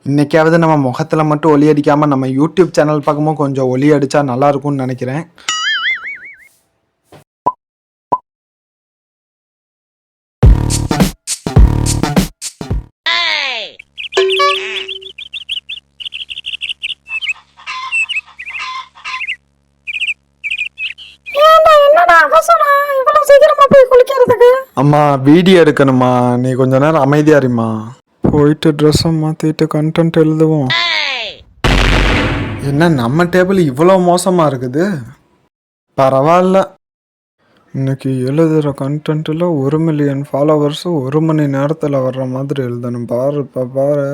இன்னைக்காவது நம்ம முகத்துல மட்டும் ஒலி அடிக்காம நம்ம யூடியூப் சேனல் பக்கமும் கொஞ்சம் ஒலி அடிச்சா நல்லா இருக்கும்னு நினைக்கிறேன். அம்மா வீடியோ எடுக்கணுமா, நீ கொஞ்ச நேரம் அமைதியா இருமா. போயிட்டு ட்ரெஸ்ஸை மாத்திட்டு கண்டென்ட் எழுதுவோம். என்ன நம்ம டேபிள் இவ்வளோ மோசமா இருக்குது? பரவாயில்ல, இன்னைக்கு எழுதுகிற கண்டென்ட்டில் 1 மில்லியன் ஃபாலோவர்ஸ் 1 மணி நேரத்தில் வர்ற மாதிரி எழுதணும். பாரு பாரு.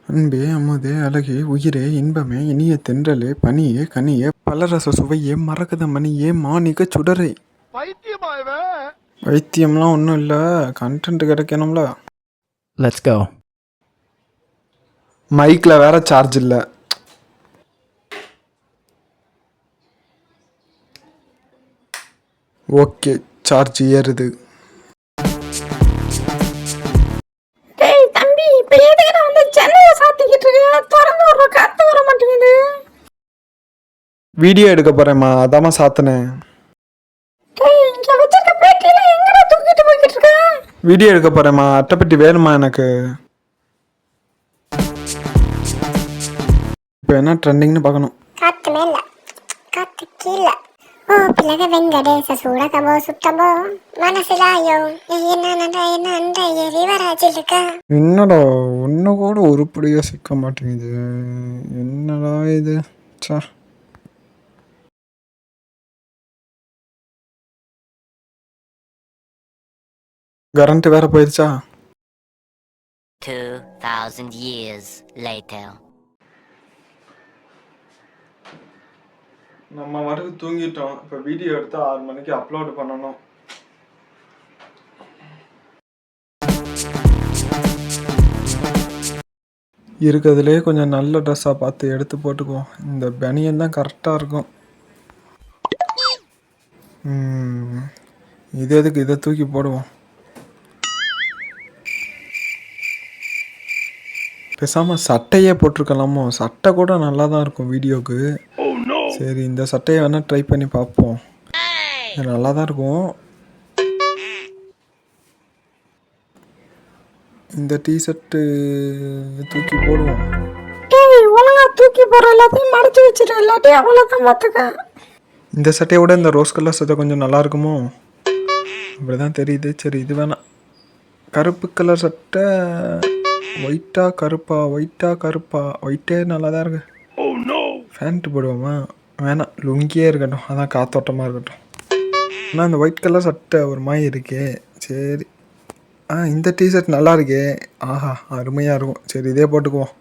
அன்பே அமுதே அழகே உயிரே இன்பமே இனிய தென்றலே பனியே கனியே பலரச சுவையே மரகத மணியே மாணிக்க சுடரே. வைத்தியம்லாம் ஒன்றும் இல்லை, கண்டென்ட் கிடைக்கணும்ல. Let's go. மைக்கில் வேற சார்ஜ் இல்லை. ஓகே, சார்ஜ் ஏறுது. வீடியோ எடுக்க போறேம்மா, அதாம்மா சாத்தினேன். வீடியோ எடுக்க போறேம்மா, அட்டைப்பட்டி வேணுமா எனக்கு? இப்போ என்ன ட்ரெண்டிங்னு பார்க்கணும். காத்து மேல காத்து கீழே ஓ பிள்ளக வெங்கடேச சூடகபோ சுட்டபோ மனசிலாயோ என்ன எரிவராஜிலுக்கா. என்னடா ஒன்று கூட உருப்படியாக சிக்க மாட்டேங்குது, என்னடா இது? சா, கரண்ட் வேற போயிடுச்சா? 2000 years later. நம்ம வரைக்கும் தூங்கிட்டோம். இப்போ வீடியோ எடுத்து 6 மணிக்கு அப்லோடு பண்ணணும். இருக்கிறதுலே கொஞ்சம் நல்ல ட்ரெஸ்ஸாக பார்த்து எடுத்து போட்டுக்குவோம். இந்த பனியன் தான் கரெக்டாக இருக்கும். இது எதுக்கு, இதை தூக்கி போடுவோம். பேசாமல் சட்டையே போட்டிருக்கலாமோ? சட்டை கூட நல்லா தான் இருக்கும் வீடியோக்கு. சரி, இந்த சட்டையை வேணால் ட்ரை பண்ணி பார்ப்போம். நல்லா தான் இருக்கும். இந்த டிஷர்ட்டு தூக்கி போடுவோம். ஒழுங்கா தூக்கி போற எல்லாத்தையும் மடிச்சு வச்சிரு, இல்லாட்டி அவ்வளோதான் பார்த்துக்க. இந்த சட்டையை விட இந்த ரோஸ் கலர் சட்டை கொஞ்சம் நல்லா இருக்குமோ? அப்படிதான் தெரியுது. சரி, இது வேணாம். கருப்பு கலர் சட்டை ஒயிட்டா கருப்பா, ஒயிட்டா கருப்பா? ஒயிட்டே நல்லா தான் இருக்கு. ஃபேண்ட்டு போடுவோமா? வேணாம், லுங்கியே இருக்கட்டும், அதான் காத்தோட்டமாக இருக்கட்டும். ஆனால் அந்த ஒயிட் கலர் சட்டை ஒரு மாதிரி இருக்கே. சரி, இந்த டிஷர்ட் நல்லா இருக்கே. ஆஹா, அருமையாக இருக்கும். சரி, இதே போட்டுக்குவோம்.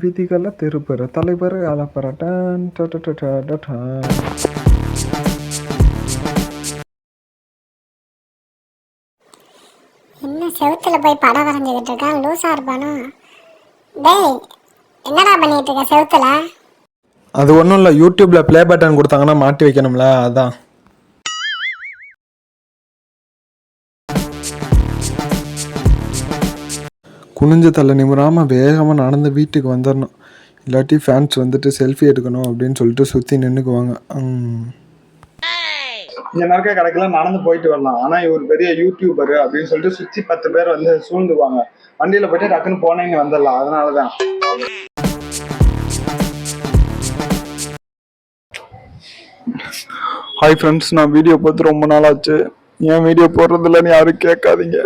விதிகளில் திருப்பெற தலைவர் அலப்பறட்டான். என்ன செவுத்துல போய் படம் வரைஞ்சிக்கிட்டு இருக்கான், லூசா இருப்பானோ? டேய், என்னடா பண்ணிட்டு இருக்க செவுத்துல? அது ஒன்றும் இல்லை, யூடியூப்ல ப்ளே பட்டன் கொடுத்தாங்கன்னா மாட்டி வைக்கணும்ல, அதான். குனிஞ்ச தலை நிமிராமல் வேகமாக நடந்து வீட்டுக்கு வந்துடணும். இல்லாட்டி ஃபேன்ஸ் வந்துட்டு செல்ஃபி எடுக்கணும் அப்படின்னு சொல்லிட்டு சுற்றி நின்றுக்குவாங்க. இந்த நேரக்க கடைக்கெல்லாம் நடந்து போயிட்டு வரலாம். ஆனால் இவர் பெரிய யூடியூபரு அப்படின்னு சொல்லிட்டு சுற்றி 10 பேர் வந்து சூழ்ந்துக்குவாங்க. வண்டியில் போயிட்டு டக்குன்னு போனீங்க வந்துடலாம். அதனால தான். ஹாய் ஃப்ரெண்ட்ஸ், நான் வீடியோ பார்த்து ரொம்ப நாள் ஆச்சு. ஏன் வீடியோ போடுறதில்லன்னு யாரும் கேட்காதீங்க.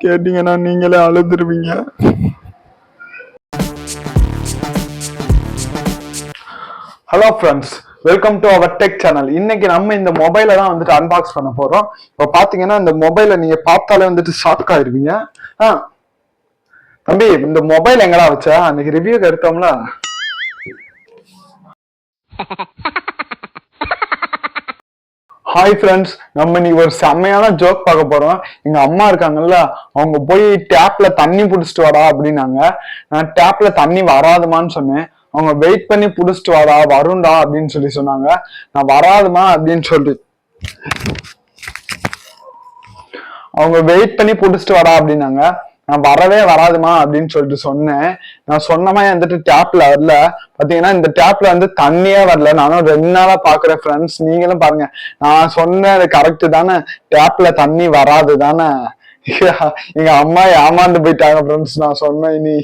கேட்டீங்கன்னா நீங்களே அழுதுருவீங்க. Hello friends, welcome to our tech channel. இன்னைக்கு நம்ம இந்த மொபைலை தான் வந்துட்டு அன்பாக்ஸ் பண்ண போறோம். இப்போ பாத்தீங்கன்னா இந்த மொபைலை நீங்க பார்த்தாலே வந்துட்டு ஷாக் ஆயிருவீங்க. தம்பி, இந்த மொபைல் எங்கடா வச்சா? அன்னைக்கு ரிவ்யூக்கு எடுத்தோம்ல. ஹாய் ஃப்ரெண்ட்ஸ், நம்ம இன்னைக்கு ஒரு செம்மையான ஜோக் பார்க்க போறோம். எங்க அம்மா இருக்காங்கல்ல, அவங்க போய் டேப்ல தண்ணி புடிச்சிட்டு வாடா அப்படின்னாங்க. நான் டேப்ல தண்ணி வராதுமான்னு சொன்னேன். அவங்க வெயிட் பண்ணி புடிச்சிட்டு வாடா, வருண்டா அப்படின்னு சொல்லி சொன்னாங்க. நான் வராதுமா அப்படின்னு சொல்லி அவங்க வெயிட் பண்ணி புடிச்சிட்டு வரா அப்படின்னாங்க. நான் வரவே வராதுமா அப்படின்னு சொல்லிட்டு சொன்னேன். நான் சொன்னமா வந்துட்டு டேப்ல வரல. பாத்தீங்கன்னா இந்த டேப்ல வந்து தண்ணியே வரல. நானும் 2 நாளா பாக்குறேன் ஃப்ரெண்ட்ஸ். நீங்களும் பாருங்க. நான் சொன்னது கரெக்ட் தானே? டேப்ல தண்ணி வராது தானே? எங்க அம்மா ஏமாந்து போயிட்டாங்க ஃப்ரெண்ட்ஸ். நான் சொன்னேன் இனி.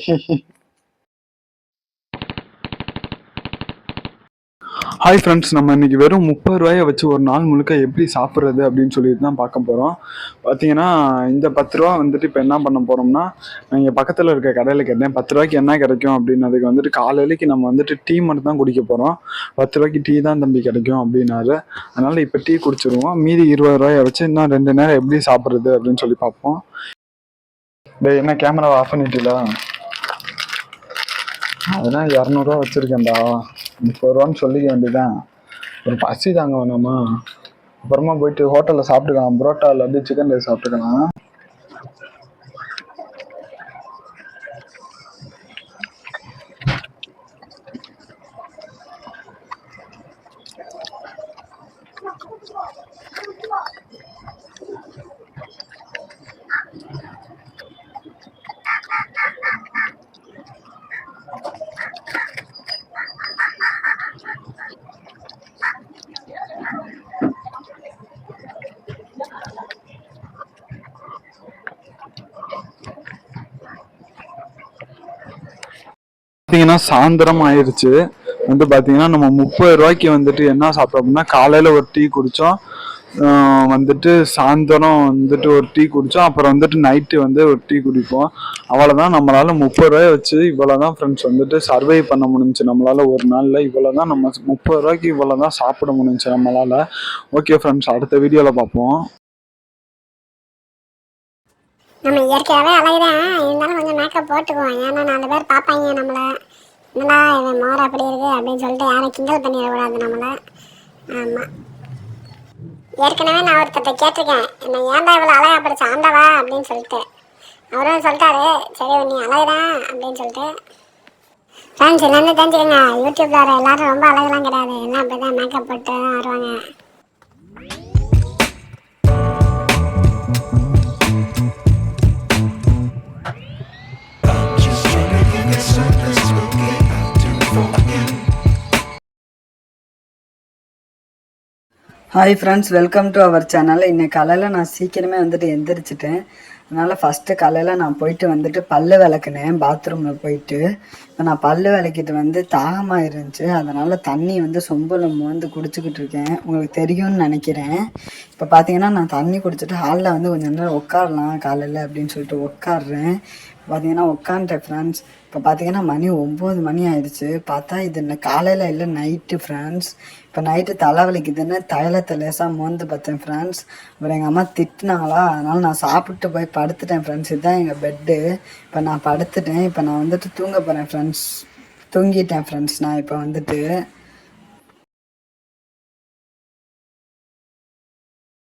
ஹாய் ஃப்ரெண்ட்ஸ், நம்ம இன்னைக்கு வெறும் 30 ரூபாயை வச்சு ஒரு நாள் முழுக்க எப்படி சாப்பிட்றது அப்படின்னு சொல்லிட்டு தான் பார்க்க போகிறோம். பார்த்தீங்கன்னா இந்த 10 ரூபா வந்துட்டு இப்போ என்ன பண்ண போகிறோம்னா, நான் இங்கே பக்கத்தில் இருக்க கடையில் கேட்டேன் 10 ரூபாய்க்கு என்ன கிடைக்கும் அப்படின்னு. அதுக்கு வந்துட்டு காலையிலைக்கு நம்ம வந்துட்டு டீ மட்டும் தான் குடிக்க போகிறோம். 10 ரூபாய்க்கு டீ தான் தம்பி கிடைக்கும் அப்படின்னாரு. அதனால் இப்போ டீ குடிச்சிருவோம். மீதி 20 ரூபாயை வச்சு இன்னும் 2 நேரம் எப்படி சாப்பிட்றது அப்படின்னு சொல்லி பார்ப்போம். டேய், என்ன கேமராவை ஆஃப் பண்ணிட்டீங்களா? அதெல்லாம் 200 வச்சுருக்கேன்டா. 30 ரூபான்னு சொல்லிக்க வேண்டியதான். ஒரு பசி தாங்க வேணாமா? அப்புறமா போயிட்டு ஹோட்டலில் சாப்பிட்டுக்கலாம். புரோட்டா இல்லாட்டி சிக்கன் ரைஸ் சாப்பிட்டுக்கலாம். பார்த்தீங்கன்னா சாயந்தரம் ஆயிடுச்சு. வந்து பார்த்தீங்கன்னா நம்ம 30 ரூபாய்க்கு வந்துட்டு என்ன சாப்பிட்டோம்னா, காலையில் ஒரு டீ குடித்தோம், வந்துட்டு சாயந்தரம் வந்துட்டு ஒரு டீ குடித்தோம், அப்புறம் வந்துட்டு நைட்டு வந்து ஒரு டீ குடிப்போம். அவ்வளோதான். நம்மளால் 30 ரூபாயை வச்சு இவ்வளோ தான் ஃப்ரெண்ட்ஸ் வந்துட்டு சர்வை பண்ண முடிஞ்சுச்சு. நம்மளால் ஒரு நாளில் இவ்வளோ தான், நம்ம 30 ரூபாய்க்கு இவ்வளோ தான் சாப்பிட முடிஞ்சுச்சு நம்மளால். ஓகே ஃப்ரெண்ட்ஸ், அடுத்த வீடியோவில் பார்ப்போம். நம்ம இயற்கையாகவே அழகுதான், இருந்தாலும் கொஞ்சம் மேக்கப் போட்டுக்குவோம். ஏன்னா 4 பேர் பார்ப்பாங்க நம்மளை, என்னடா இவன் மோர் அப்படி இருக்கு அப்படின்னு சொல்லிட்டு யாரும் கிண்டல் பண்ணிடக்கூடாது நம்மளை. ஆமாம், ஏற்கனவே நான் ஒருத்தர்கிட்ட கேட்டிருக்கேன், என்ன ஏன்டா இவ்வளோ அழகா படிச்ச ஆண்டவா அப்படின்னு சொல்லிட்டு. அவரும் சொல்லிட்டாரு, சரி நீ அழகுதான் அப்படின்னு சொல்லிட்டு. ஃப்ரெண்ட்ஸ், என்னென்னு தெரிஞ்சுக்கோங்க, யூடியூப்ல வர எல்லாரும் ரொம்ப அழகுலாம் கிடையாது, எல்லாம் அப்படி தான் மேக்கப் போட்டு தான் வருவாங்க. Hi friends, welcome to our channel. இன்னைக்கு காலையில் நான் சீக்கிரமே வந்துட்டு எந்திரிச்சிட்டேன். அதனால் ஃபஸ்ட்டு காலையில் நான் போயிட்டு வந்துட்டு பல்லு விளக்குனேன் பாத்ரூமில் போயிட்டு. இப்போ நான் பல்லு விளக்கிட்டு வந்து தாகமாக இருந்துச்சு, அதனால் தண்ணி வந்து சொம்பில் வந்து குடிச்சிக்கிட்டு இருக்கேன். உங்களுக்கு தெரியும்னு நினைக்கிறேன். இப்போ பார்த்தீங்கன்னா நான் தண்ணி குடிச்சிட்டு ஹாலில் வந்து கொஞ்சம் நேரம் உட்காரலாம் காலையில் அப்படின்னு சொல்லிட்டு உட்காடுறேன். பார்த்தீங்கன்னா உட்காந்துட்டேன் ஃப்ரெண்ட்ஸ். இப்போ பார்த்தீங்கன்னா மணி 9 மணி ஆயிடுச்சு. பார்த்தா இது என்ன காலையில் இல்லை, நைட்டு ஃப்ரெண்ட்ஸ். இப்போ நைட்டு தலைவலிக்குதுன்னு தைலத்தை லேசாக மோந்து பார்த்தேன் ஃப்ரெண்ட்ஸ். அப்புறம் எங்கள் அம்மா திட்டினாங்களா, அதனால் நான் சாப்பிட்டு போய் படுத்துட்டேன் ஃப்ரெண்ட்ஸ். இதுதான் எங்கள் பெட்டு. இப்போ நான் படுத்துட்டேன். இப்போ நான் வந்துட்டு தூங்க போகிறேன் ஃப்ரெண்ட்ஸ். தூங்கிட்டேன் ஃப்ரெண்ட்ஸ் நான் இப்போ வந்துட்டு.